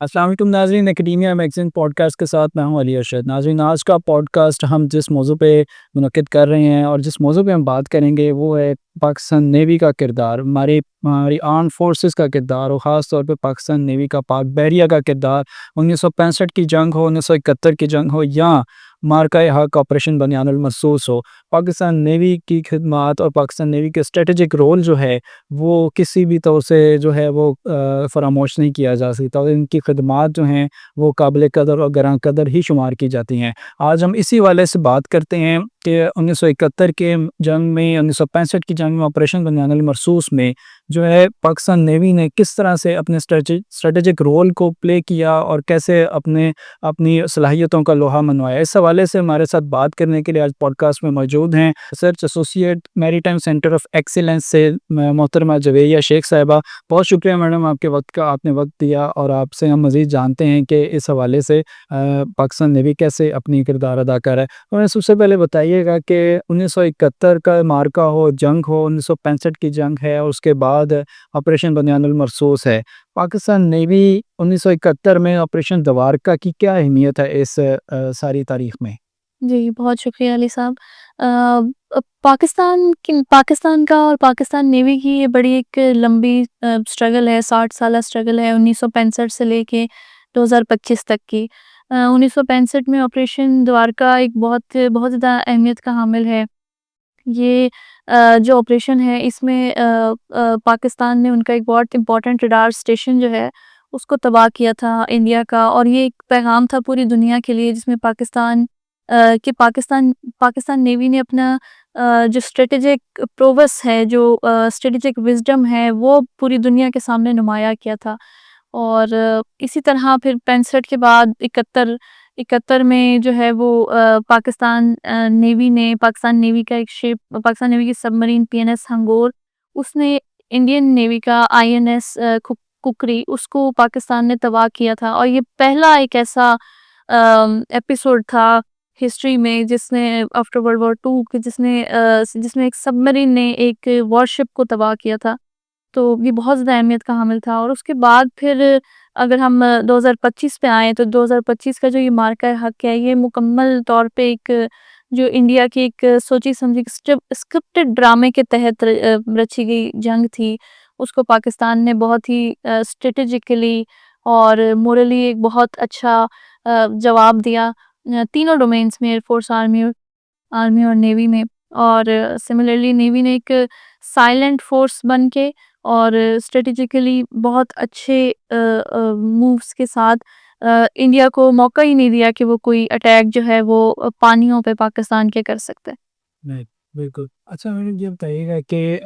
अस्सलाम वालेकुम नाज़रीन, एकेडेमिया मैगज़ीन पॉडकास्ट के साथ मैं हूं अली अरशद। नाज़रीन, आज का पॉडकास्ट हम जिस मौजू पे मुनक्किद कर रहे हैं और जिस मौजू पे हम बात करेंगे वो है पाकिस्तान नेवी का किरदार, हमारी हमारी आर्म्ड फोर्सेस का किरदार और ख़ास तौर पे पाकिस्तान नेवी का पाक बहरिया का किरदार। 1965 की जंग हो, 1971 की जंग हो या मार्का हक ऑपरेशन बनियानुल मरसूस हो, पाकिस्तान नेवी की खिदमात और पाकिस्तान नेवी के स्ट्रेटेजिक रोल जो है वो किसी भी तौर से जो है वो फ़रामोश नहीं किया जा सकता और इनकी खिदमात जो हैं वो काबिल कदर और ग्रां कदर ही शुमार की जाती हैं। आज हम इसी वाले से बात करते हैं कि 1971 के जंग में, 1965 की जंग में, ऑपरेशन बनियानुल मरसूस में जो है पाकिस्तान नेवी ने किस तरह से अपने स्ट्रेटेजिक रोल को प्ले किया और कैसे अपनी सलाहियतों का लोहा मनवाया। इस हवाले से हमारे साथ बात करने के लिए आज पॉडकास्ट में मौजूद हैं research associate maritime centre of excellence से मोहतरमा जवेरिया शेख साहिबा। बहुत शुक्रिया मैडम, आपके वक्त का, आपने वक्त दिया और आपसे हम मज़ीद जानते हैं कि इस हवाले से पाकिस्तान नेवी कैसे अपनी किरदार अदा कर रहा है। तो हमें सबसे पहले बताइएगा कि 1971 का मार्का हो, जंग हो, 1965 की जंग है और उसके बाद ऑपरेशन बनियानुल मरसूस है। पाकिस्तान नेवी 1971 में ऑपरेशन दवारका की क्या अहमियत है इस सारी तारीख में? जी, बहुत शुक्रिया अली साहब। पाकिस्तान का और पाकिस्तान नेवी की ये बड़ी एक लंबी स्ट्रगल है, 60 साला स्ट्रगल है 1965 से लेके 2025 तक की। 1965 में ऑपरेशन द्वारका एक बहुत बहुत ज़्यादा अहमियत का हामिल है। ये जो ऑपरेशन है इसमें पाकिस्तान ने उनका एक बहुत इम्पोर्टेंट रडार स्टेशन जो है उसको तबाह किया था इंडिया का, और ये एक पैगाम था पूरी दुनिया के लिए जिसमें पाकिस्तान नेवी ने अपना जो स्ट्रेटेजिक प्रोवेस है, जो स्ट्रेटेजिक विज़डम है, वो पूरी दुनिया के सामने नुमाया किया था। और इसी तरह फिर 65 के बाद 71 में जो है वो पाकिस्तान नेवी का एक शिप, पाकिस्तान नेवी की सबमरीन पीएनएस हंगोर, उसने इंडियन नेवी का आईएनएस कुकरी, उसको पाकिस्तान ने तबाह किया था। और ये पहला एक ऐसा एपिसोड था हिस्ट्री में जिसने आफ्टर वर्ल्ड वॉर 2 के जिसमें एक सबमरीन ने एक वॉरशिप को तबाह किया था। तो ये बहुत ज़्यादा अहमियत का हामिल था। और उसके बाद फिर अगर हम 2025 पे आएँ तो 2025 का जो ये मार्का हक़ है, ये मुकम्मल तौर पे एक जो इंडिया की एक सोची समझी स्क्रिप्टेड ड्रामे के तहत रची गई जंग थी। उसको पाकिस्तान ने बहुत ही स्ट्रैटेजिकली और मोरली एक बहुत अच्छा जवाब दिया तीनों डोमेन्स में, एयर फोर्स, आर्मी और नेवी में। और सिमिलरली नेवी ने एक साइलेंट फोर्स बन के और स्ट्रेटेजिकली बहुत अच्छे मूव्स के साथ इंडिया को मौका ही नहीं दिया कि वो कोई अटैक जो है वो पानियों पे पाकिस्तान के कर सकते हैं। नहीं, बिल्कुल। अच्छा, मैंने ये बताइएगा कि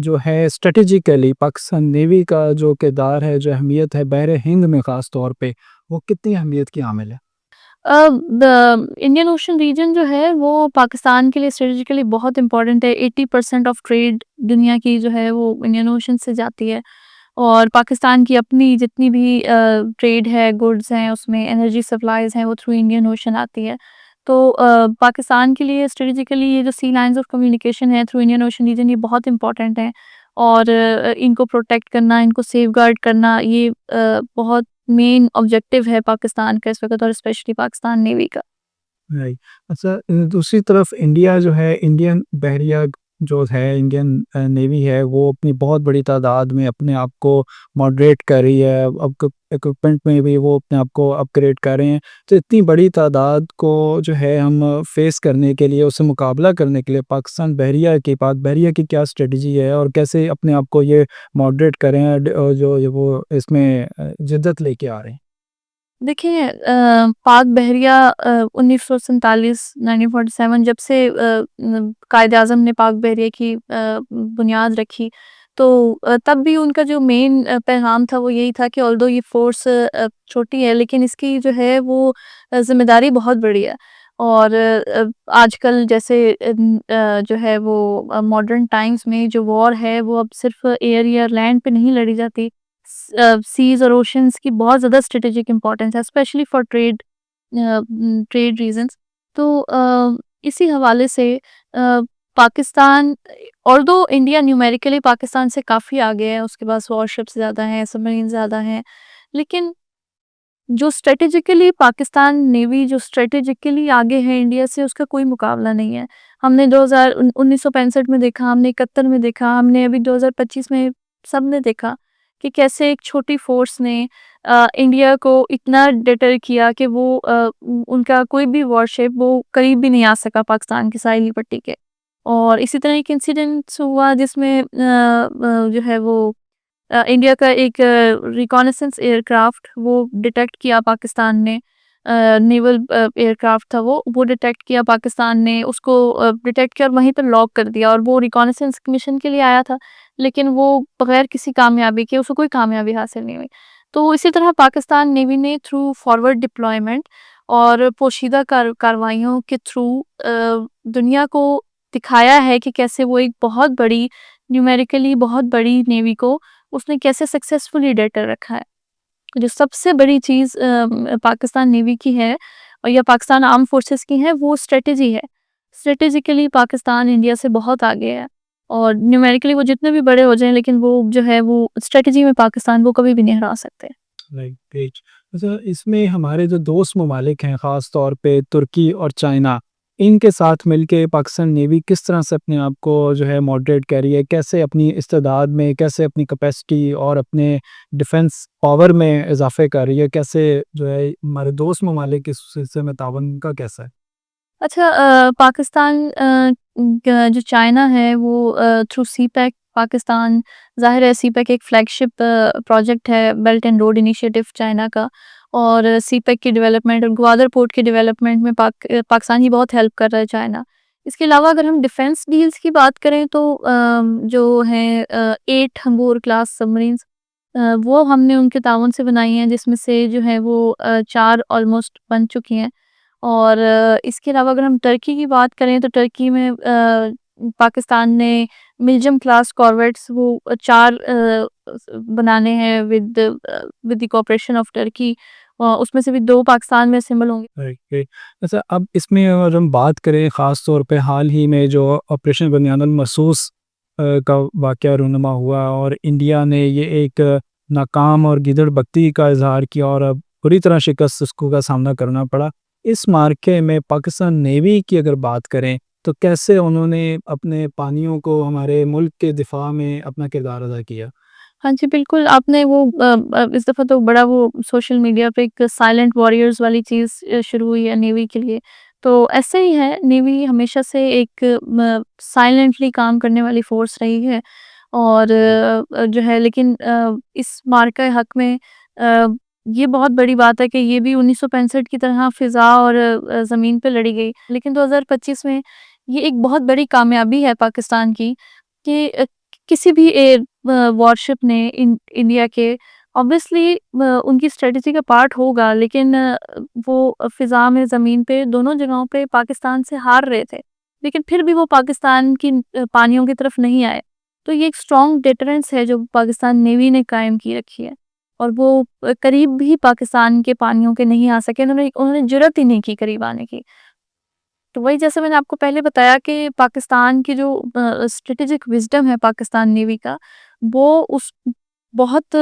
जो है स्ट्रैटेजिकली पाकिस्तान नेवी का जो किरदार है, जो अहमियत है बहरे हिंद में ख़ास तौर पे, वो कितनी अहमियत की हामिल है? द इंडियन ओशन रीजन जो है वो पाकिस्तान के लिए स्ट्रेटेजिकली बहुत इंपॉर्टेंट है। 80% ऑफ ट्रेड दुनिया की जो है वो इंडियन ओशन से जाती है। और पाकिस्तान की अपनी जितनी भी ट्रेड है, गुड्स हैं, उसमें एनर्जी सप्लाईज हैं, वो थ्रू इंडियन ओशन आती है। तो पाकिस्तान के लिए स्ट्रेटेजिकली ये जो सी लाइंस ऑफ कम्युनिकेशन है थ्रू इंडियन ओशन रीजन, ये बहुत इंपॉर्टेंट है। और इनको प्रोटेक्ट करना, इनको सेफगार्ड करना, ये बहुत मेन ऑब्जेक्टिव है पाकिस्तान का इस वक़्त, और स्पेशली पाकिस्तान नेवी का। राइट। अच्छा, दूसरी तरफ इंडिया जो है, इंडियन बहरिया जो है, इंडियन नेवी है, वो अपनी बहुत बड़ी तादाद में अपने आप को मॉडरेट कर रही है। अब इक्विपमेंट में भी वो अपने आप को अपग्रेड कर रहे हैं। तो इतनी बड़ी तादाद को जो है हम फेस करने के लिए, उससे मुकाबला करने के लिए पाकिस्तान बहरिया के पास बहरिया की क्या स्ट्रेटजी है और कैसे अपने आप को ये मॉडरेट करें, जो ये वो इसमें जिद्दत लेके आ रहे हैं? देखिए, पाक बहरिया 1947 1947 जब से कायद-ए-आज़म ने पाक बहरिया की बुनियाद रखी, तो तब भी उनका जो मेन पैगाम था वो यही था कि ऑल्दो ये फ़ोर्स छोटी है, लेकिन इसकी जो है वो ज़िम्मेदारी बहुत बड़ी है। और आजकल जैसे जो है वो मॉडर्न टाइम्स में जो वॉर है वो अब सिर्फ़ एयर या लैंड पे नहीं लड़ी जाती। सीज़ और ओशंस की बहुत ज़्यादा स्ट्रेटेजिक इम्पोर्टेंस है, स्पेशली फॉर ट्रेड रीज़न्स। तो इसी हवाले से Pakistan, although India numerically Pakistan से काफ़ी आगे है, उसके पास वॉरशिप्स ज़्यादा हैं, सबमरीन ज़्यादा हैं, लेकिन जो स्ट्रेटेजिकली पाकिस्तान नेवी जो स्ट्रेटेजिकली आगे है इंडिया से, उसका कोई मुकाबला नहीं है। हमने 1965 में देखा, हमने 71 में देखा, हमने अभी 2025 में सबने देखा कि कैसे एक छोटी फ़ोर्स ने इंडिया को इतना डिटर किया कि वो उनका कोई भी वॉरशिप वो करीब भी नहीं आ सका पाकिस्तान की साहिली पट्टी के। और इसी तरह एक इंसिडेंट्स हुआ जिसमें जो है वो इंडिया का एक रिकॉनेसेंस एयरक्राफ्ट वो डिटेक्ट किया पाकिस्तान ने। नेवल एयरक्राफ्ट था वो डिटेक्ट किया पाकिस्तान ने, उसको डिटेक्ट किया और वहीं पर लॉक कर दिया, और वो रिकॉनेसेंस मिशन के लिए आया था, लेकिन वो बगैर किसी कामयाबी के उसको कोई कामयाबी हासिल नहीं हुई। तो इसी तरह पाकिस्तान नेवी ने थ्रू फॉरवर्ड डिप्लॉयमेंट और पोशीदा कार्रवाइयों के थ्रू दुनिया को दिखाया है कि कैसे वो एक बहुत बड़ी, न्यूमेरिकली बहुत बड़ी नेवी को उसने कैसे सक्सेसफुली डेटर रखा है। जो सबसे बड़ी चीज़ पाकिस्तान नेवी की है और या पाकिस्तान आर्म फोर्सेस की है, वो स्ट्रेटजी है। स्ट्रेटेजिकली पाकिस्तान इंडिया से बहुत आगे है, और न्यूमेरिकली वो जितने भी बड़े हो जाएं, लेकिन वो जो है वो स्ट्रेटजी में पाकिस्तान वो कभी भी नहीं हरा सकते। Right, great. अच्छा, इसमें हमारे जो दोस्त ममालिक हैं, ख़ास तौर पे तुर्की और चाइना, इनके साथ मिलके पाकिस्तान नेवी किस तरह से अपने आप को जो है मॉडरेट कर रही है? कैसे अपनी इस्तेदाद में, कैसे अपनी कैपेसिटी और अपने डिफेंस पावर में इज़ाफ़े कर रही है? कैसे जो है हमारे दोस्त ममालिक इस सिलसिले में ताउन उनका कैसा है? अच्छा, पाकिस्तान जो चाइना है वो थ्रू सीपैक पाकिस्तान, ज़ाहिर है सीपैक एक फ्लैगशिप प्रोजेक्ट है belt and road initiative China का, और सीपैक की डेवलपमेंट और ग्वादर पोर्ट की डेवलपमेंट में पाकिस्तान ही बहुत हेल्प कर रहा है चाइना। इसके अलावा अगर हम डिफेंस डील्स की बात करें तो जो है 8 हंगोर क्लास सबमरीन्स, वो हमने उनके ताउन से बनाई हैं, जिसमें से जो है वो 4 ऑलमोस्ट बन चुकी हैं। और इसके अलावा अगर हम टर्की की बात करें तो टर्की में पाकिस्तान ने मिल्जम क्लास कॉर्वेट्स वो 4 बनाने हैं with the cooperation of Turkey, उसमें से भी 2 पाकिस्तान में असेंबल होंगे। Right, right. अच्छा, अब इसमें अगर हम बात करें ख़ास तौर पे हाल ही में जो ऑपरेशन बनियान मसूस का वाक़या रूनुमा हुआ और इंडिया ने ये एक नाकाम और गिदड़-बत्ती का इज़हार किया और अब बुरी तरह शिकस्त उसको का सामना करना पड़ा। इस मार्के में पाकिस्तान नेवी की अगर बात करें, तो कैसे उन्होंने अपने पानियों को हमारे मुल्क के दिफ़ा में अपना किरदार अदा किया? हाँ जी, बिल्कुल, आपने वो इस दफ़ा तो बड़ा वो सोशल मीडिया पे एक साइलेंट वॉरियर्स वाली चीज़ शुरू हुई है नेवी के लिए। तो ऐसे ही है, नेवी हमेशा से एक साइलेंटली काम करने वाली फ़ोर्स रही है, और जो है, लेकिन इस मार्का हक़ में अ, ये बहुत बड़ी बात है कि ये भी 1965 की तरह फ़िज़ा और ज़मीन पे लड़ी गई। लेकिन 2025 में ये एक बहुत बड़ी कामयाबी है पाकिस्तान की कि किसी भी वॉरशिप ने इंडिया के ऑब्वियसली उनकी स्ट्रेटजी का पार्ट होगा, लेकिन वो फ़िज़ा में, ज़मीन पे, दोनों जगहों पे पाकिस्तान से हार रहे थे। लेकिन फिर भी वो पाकिस्तान की पानियों की तरफ नहीं आए। तो ये एक स्ट्रॉन्ग डिटरेंस है जो पाकिस्तान नेवी ने कायम की रखी है, और वो करीब भी पाकिस्तान के पानियों के नहीं आ सके। उन्होंने उन्होंने जुर्रत ही नहीं की करीब आने की। तो वही, जैसे मैंने आपको पहले बताया कि पाकिस्तान की जो स्ट्रेटेजिक विज़डम है पाकिस्तान नेवी का, वो उस बहुत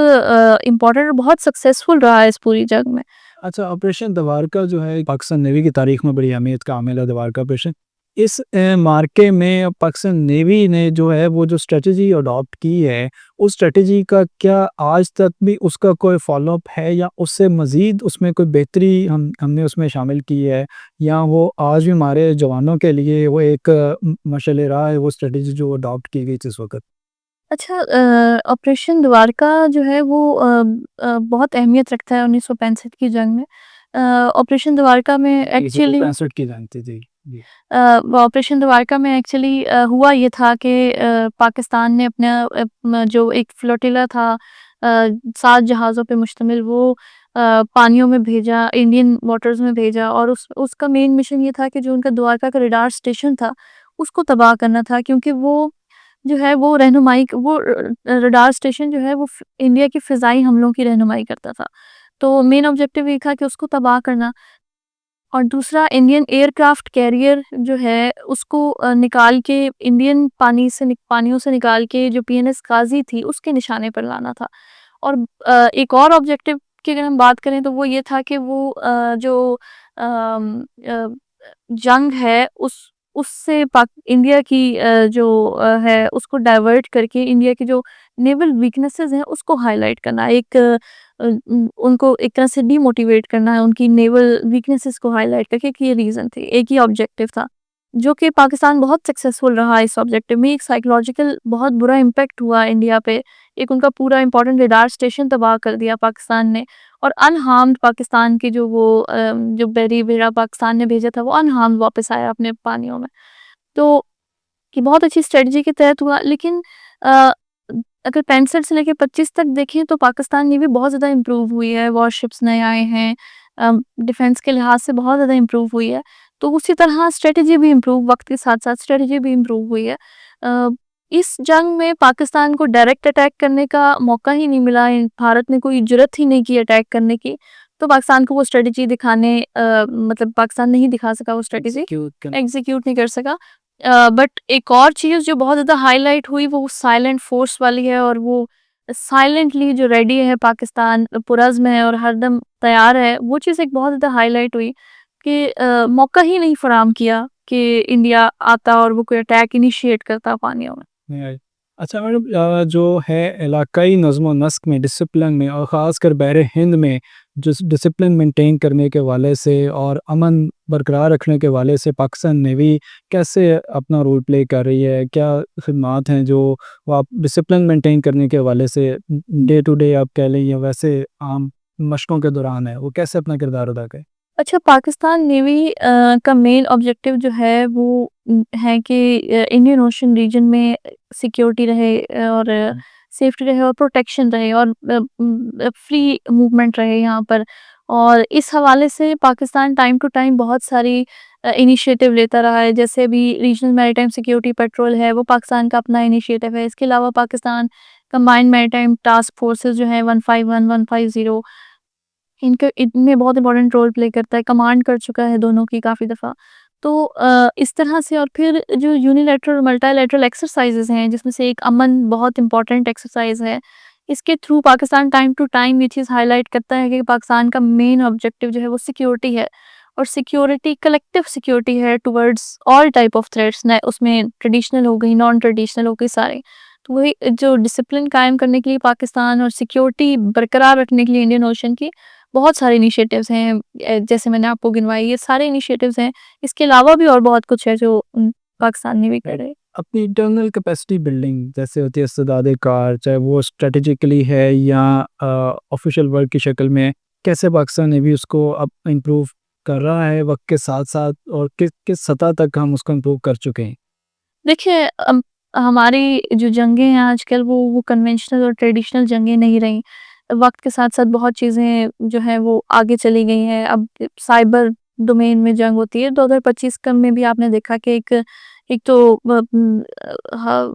इम्पोर्टेंट और बहुत सक्सेसफुल रहा है इस पूरी जंग में। अच्छा, ऑपरेशन द्वारका जो है पाकिस्तान नेवी की तारीख में बड़ी अहमियत का हामिल है द्वारका ऑपरेशन। इस मार्के में पाकिस्तान नेवी ने जो है वो जो स्ट्रेटजी अडॉप्ट की है, उस स्ट्रेटजी का क्या आज तक भी उसका कोई फ़ॉलो-अप है या उससे मज़ीद उसमें कोई बेहतरी हमने उसमें शामिल की है? या वो आज भी हमारे जवानों के लिए वो एक मशाल राह है वो स्ट्रेटजी जो अडॉप्ट की गई थी इस वक़्त? अच्छा, ऑपरेशन द्वारका जो है वो बहुत अहमियत रखता है 1965 की जंग में। ऑपरेशन द्वारका में जी, जी, एक्चुअली 65 की जंग थी। जी, जी। ऑपरेशन द्वारका में एक्चुअली हुआ ये था कि पाकिस्तान ने अपना जो एक फ्लोटिला था 7 जहाज़ों पे मुश्तमिल, वो पानियों में भेजा, इंडियन वाटर्स में भेजा, और उसका मेन मिशन ये था कि जो उनका द्वारका का रडार स्टेशन था, उसको तबाह करना था, क्योंकि वो जो है वो रहनुमाई वो रडार स्टेशन जो है वो इंडिया की फ़िज़ाई हमलों की रहनुमाई करता था। तो मेन ऑब्जेक्टिव ये था कि उसको तबाह करना। और दूसरा, इंडियन एयरक्राफ्ट कैरियर जो है उसको निकाल के इंडियन पानियों से निकाल के जो पीएनएस गाज़ी थी उसके निशाने पर लाना था। और एक और ऑब्जेक्टिव की अगर हम बात करें तो वो ये था कि वो जो जंग है उससे पाक इंडिया की है उसको डाइवर्ट करके इंडिया की जो नेवल वीकनेसेस हैं उसको हाईलाइट करना, उनको एक तरह से डीमोटिवेट करना है उनकी नेवल वीकनेसेस को हाईलाइट करके, कि ये रीज़न थे। एक ही ऑब्जेक्टिव था, जो कि पाकिस्तान बहुत सक्सेसफुल रहा इस ऑब्जेक्टिव में। एक साइकोलॉजिकल बहुत बुरा इम्पैक्ट हुआ इंडिया पे, एक उनका पूरा इंपॉर्टेंट रडार स्टेशन तबाह कर दिया पाकिस्तान ने, और अनहार्म्ड पाकिस्तान के जो बेरी बेड़ा पाकिस्तान ने भेजा था वो अनहार्म्ड वापस आया अपने पानियों में। तो कि बहुत अच्छी स्ट्रेटजी के तहत हुआ, लेकिन अ, अगर 65 से लेके 25 तक देखें तो पाकिस्तान नेवी बहुत ज़्यादा इम्प्रूव हुई है, वॉरशिप्स नए आए हैं, डिफेंस के लिहाज से बहुत ज़्यादा इम्प्रूव हुई है। तो उसी तरह स्ट्रेटजी भी इम्प्रूव, वक्त के साथ साथ स्ट्रेटजी भी इम्प्रूव हुई है। अ, इस जंग में पाकिस्तान को डायरेक्ट अटैक करने का मौका ही नहीं मिला, भारत ने कोई जुर्रत ही नहीं की अटैक करने की, तो पाकिस्तान को वो स्ट्रेटजी मतलब पाकिस्तान नहीं दिखा सका, वो स्ट्रेटजी एग्जीक्यूट नहीं कर सका। बट एक और चीज़ जो बहुत ज़्यादा हाईलाइट हुई वो साइलेंट फोर्स वाली है, और वो साइलेंटली जो रेडी है पाकिस्तान, पुरज़्म है और हरदम तैयार है, वो चीज़ एक बहुत ज़्यादा हाईलाइट हुई कि मौका ही नहीं फराहम किया कि इंडिया आता और वो कोई अटैक इनिशिएट करता पानियों में। राइट। अच्छा मैडम, जो है इलाकाई नज़्म व नस्क में, डिसिप्लिन में और ख़ासकर बहरे हिंद में जो डिसिप्लिन मेंटेन करने के वाले से और अमन बरकरार रखने के वाले से पाकिस्तान नेवी कैसे अपना रोल प्ले कर रही है? क्या खिदमात हैं जो वो आप डिसिप्लिन मेंटेन करने के हवाले से डे टू डे आप कह लें या वैसे आम मशकों के दौरान है, वो कैसे अपना किरदार अदा करें? अच्छा, पाकिस्तान नेवी का मेन ऑब्जेक्टिव जो है वो है कि इंडियन ओशन रीजन में सिक्योरिटी रहे, और सेफ्टी रहे और प्रोटेक्शन रहे, और फ्री मूवमेंट रहे यहाँ पर। और इस हवाले से पाकिस्तान टाइम टू टाइम बहुत सारी इनिशिएटिव लेता रहा है, जैसे अभी रीजनल मैरीटाइम सिक्योरिटी पेट्रोल है, वो पाकिस्तान का अपना इनिशिएटिव है। इसके अलावा Pakistan combined maritime task forces जो है 151 150, इनमें बहुत इंपॉर्टेंट रोल प्ले करता है, कमांड कर चुका है दोनों की काफ़ी दफ़ा। तो इस तरह से, और फिर जो यूनिलैटरल और मल्टीलैटरल एक्सरसाइज़ेज़ हैं, जिसमें से एक अमन बहुत इंपॉर्टेंट एक्सरसाइज़ है, इसके through Pakistan time to time ये चीज़ हाइलाइट करता है कि पाकिस्तान का मेन ऑब्जेक्टिव जो है वो सिक्योरिटी है, और सिक्योरिटी कलेक्टिव सिक्योरिटी है towards all type of threats, न उसमें ट्रेडिशनल हो गई, नॉन ट्रेडिशनल हो गई, सारे। तो वही जो डिसिप्लिन कायम करने के लिए पाकिस्तान और सिक्योरिटी बरकरार रखने के लिए इंडियन ओशन की बहुत सारे इनिशिएटिव्स हैं, जैसे मैंने आपको गिनवाई, ये सारे इनिशिएटिव्स हैं। इसके अलावा भी और बहुत कुछ है जो पाकिस्तान नेवी कर रही है। अपनी इंटरनल कैपेसिटी बिल्डिंग जैसे होती है इस्तेदाद कार, चाहे वो स्ट्रेटेजिकली है या ऑफिशियल वर्क की शक्ल में, कैसे पाकिस्तान ने भी उसको अब इम्प्रूव कर रहा है वक्त के साथ साथ, और किस किस सतह तक हम उसको इम्प्रूव कर चुके हैं? देखिए, हमारी जो जंगें हैं आजकल वो कन्वेंशनल और ट्रेडिशनल जंगें नहीं रहीं। वक़्त के साथ-साथ बहुत चीज़ें जो हैं वो आगे चली गई हैं। अब साइबर डोमेन में जंग होती है। 2025 का में भी आपने देखा कि एक तो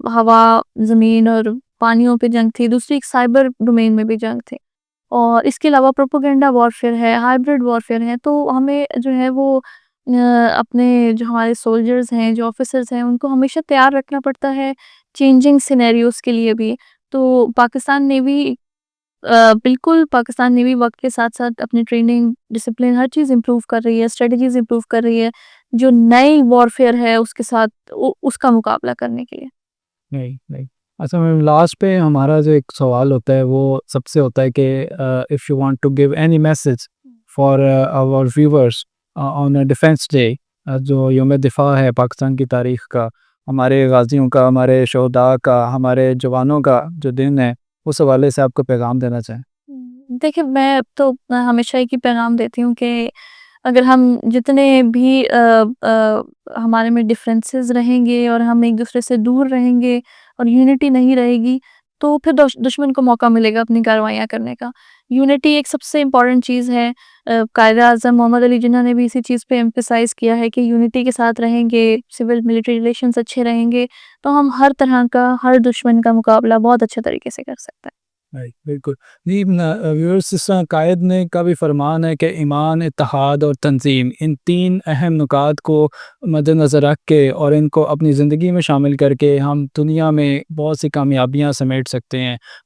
हवा, ज़मीन और पानियों पे जंग थी, दूसरी एक साइबर डोमेन में भी जंग थी। और इसके अलावा प्रोपेगेंडा वॉरफेयर है, हाइब्रिड वॉरफेयर है, तो हमें जो है वो अपने जो हमारे सोल्जर्स हैं, जो ऑफिसर्स हैं, उनको हमेशा तैयार रखना पड़ता है चेंजिंग सिनेरियोज़ के लिए भी। तो पाकिस्तान नेवी बिल्कुल, पाकिस्तान नेवी वक़्त के साथ-साथ अपनी ट्रेनिंग, डिसिप्लिन हर चीज़ इम्प्रूव कर रही है, स्ट्रेटजीज़ इम्प्रूव कर रही है, जो नई वॉरफेयर है उसके साथ उसका मुकाबला करने के लिए। नहीं, नहीं। अच्छा मैम, लास्ट पे हमारा जो एक सवाल होता है वो सबसे होता है कि if you want to give any message for our viewers on a defence day, जो यौम दिफा है पाकिस्तान की तारीख़ का, हमारे गाज़ियों का, हमारे शहदा का, हमारे जवानों का जो दिन है, उस हवाले से आपको पैगाम देना चाहें? देखिए, मैं तो हमेशा एक ही पैगाम देती हूँ कि अगर हम जितने भी हमारे में डिफरेंसेस रहेंगे और हम एक-दूसरे से दूर रहेंगे और यूनिटी नहीं रहेगी, तो फिर दुश्मन को मौका मिलेगा अपनी कार्रवाइयाँ करने का। यूनिटी एक सबसे इम्पोर्टेंट चीज़ है। कायद-ए-आज़म मोहम्मद अली जिन्ना ने भी इसी चीज़ पे एम्फसाइज़ किया है कि यूनिटी के साथ रहेंगे, सिविल मिलिट्री रिलेशंस अच्छे रहेंगे, तो हम हर तरह का, हर दुश्मन का मुकाबला बहुत अच्छे तरीके से कर सकते हैं। राइट, बिल्कुल। जी, व्यूअर्स, इस तरह कायद ने का भी फरमान है कि ईमान, इत्तेहाद और तंज़ीम, इन 3 अहम नुकात को मद्देनज़र रख के और इनको अपनी ज़िंदगी में शामिल करके हम दुनिया में बहुत सी कामयाबियाँ समेट सकते हैं।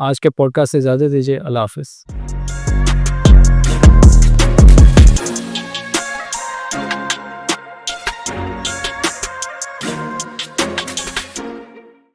आज के पॉडकास्ट से इजाज़त दीजिए। अल्लाह हाफ़िज़।